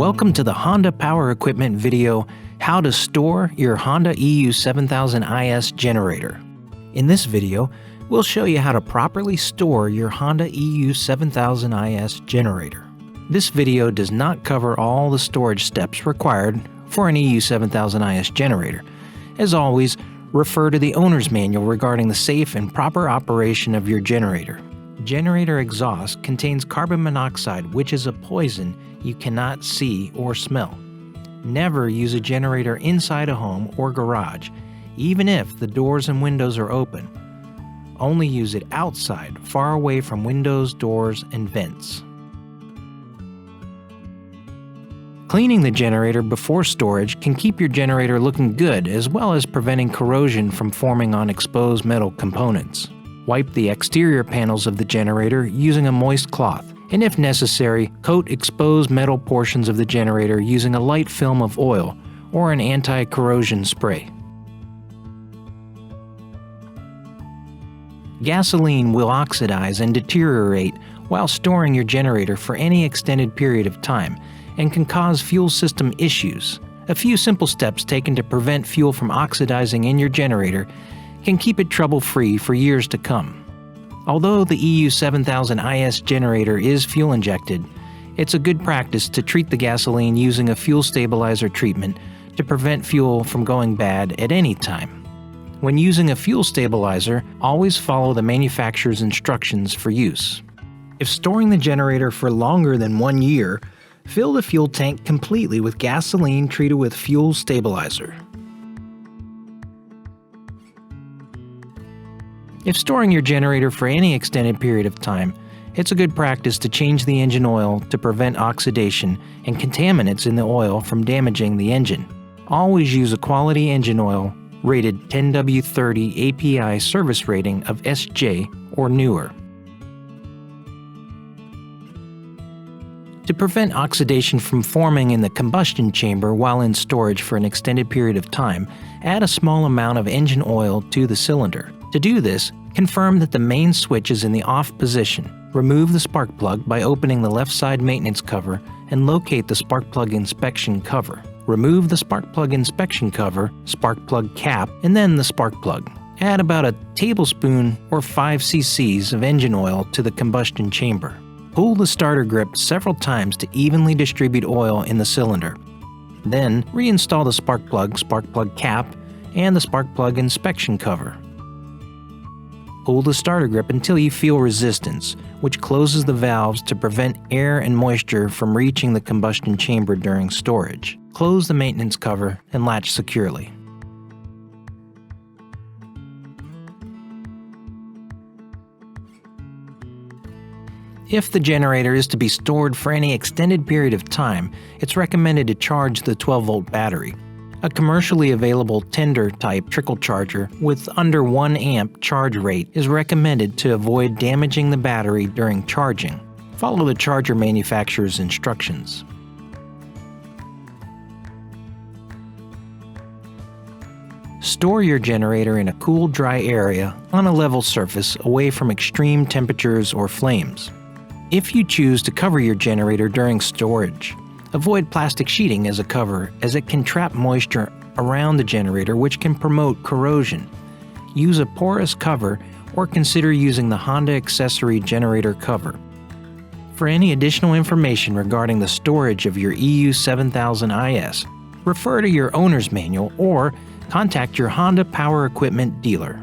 Welcome to the Honda Power Equipment video, How to Store Your Honda EU7000is Generator. In this video, we'll show you how to properly store your Honda EU7000is generator. This video does not cover all the storage steps required for an EU7000is generator. As always, refer to the owner's manual regarding the safe and proper operation of your generator. Generator exhaust contains carbon monoxide, which is a poison you cannot see or smell. Never use a generator inside a home or garage, even if the doors and windows are open. Only use it outside, far away from windows, doors, and vents. Cleaning the generator before storage can keep your generator looking good, as well as preventing corrosion from forming on exposed metal components. Wipe the exterior panels of the generator using a moist cloth, and if necessary, coat exposed metal portions of the generator using a light film of oil or an anti-corrosion spray. Gasoline will oxidize and deteriorate while storing your generator for any extended period of time and can cause fuel system issues. A few simple steps taken to prevent fuel from oxidizing in your generator can keep it trouble-free for years to come. Although the EU7000is generator is fuel injected, it's a good practice to treat the gasoline using a fuel stabilizer treatment to prevent fuel from going bad at any time. When using a fuel stabilizer, always follow the manufacturer's instructions for use. If storing the generator for longer than 1 year, fill the fuel tank completely with gasoline treated with fuel stabilizer. If storing your generator for any extended period of time, it's a good practice to change the engine oil to prevent oxidation and contaminants in the oil from damaging the engine. Always use a quality engine oil rated 10W30 API service rating of SJ or newer. To prevent oxidation from forming in the combustion chamber while in storage for an extended period of time, add a small amount of engine oil to the cylinder. To do this, confirm that the main switch is in the off position. Remove the spark plug by opening the left side maintenance cover and locate the spark plug inspection cover. Remove the spark plug inspection cover, spark plug cap, and then the spark plug. Add about a tablespoon or 5 cc's of engine oil to the combustion chamber. Pull the starter grip several times to evenly distribute oil in the cylinder. Then, reinstall the spark plug cap, and the spark plug inspection cover. Pull the starter grip until you feel resistance, which closes the valves to prevent air and moisture from reaching the combustion chamber during storage. Close the maintenance cover and latch securely. If the generator is to be stored for any extended period of time, it's recommended to charge the 12-volt battery. A commercially available tender-type trickle charger with under 1 amp charge rate is recommended to avoid damaging the battery during charging. Follow the charger manufacturer's instructions. Store your generator in a cool, dry area on a level surface away from extreme temperatures or flames. If you choose to cover your generator during storage, avoid plastic sheeting as a cover, as it can trap moisture around the generator, which can promote corrosion. Use a porous cover or consider using the Honda accessory generator cover. For any additional information regarding the storage of your EU7000is, refer to your owner's manual or contact your Honda Power Equipment dealer.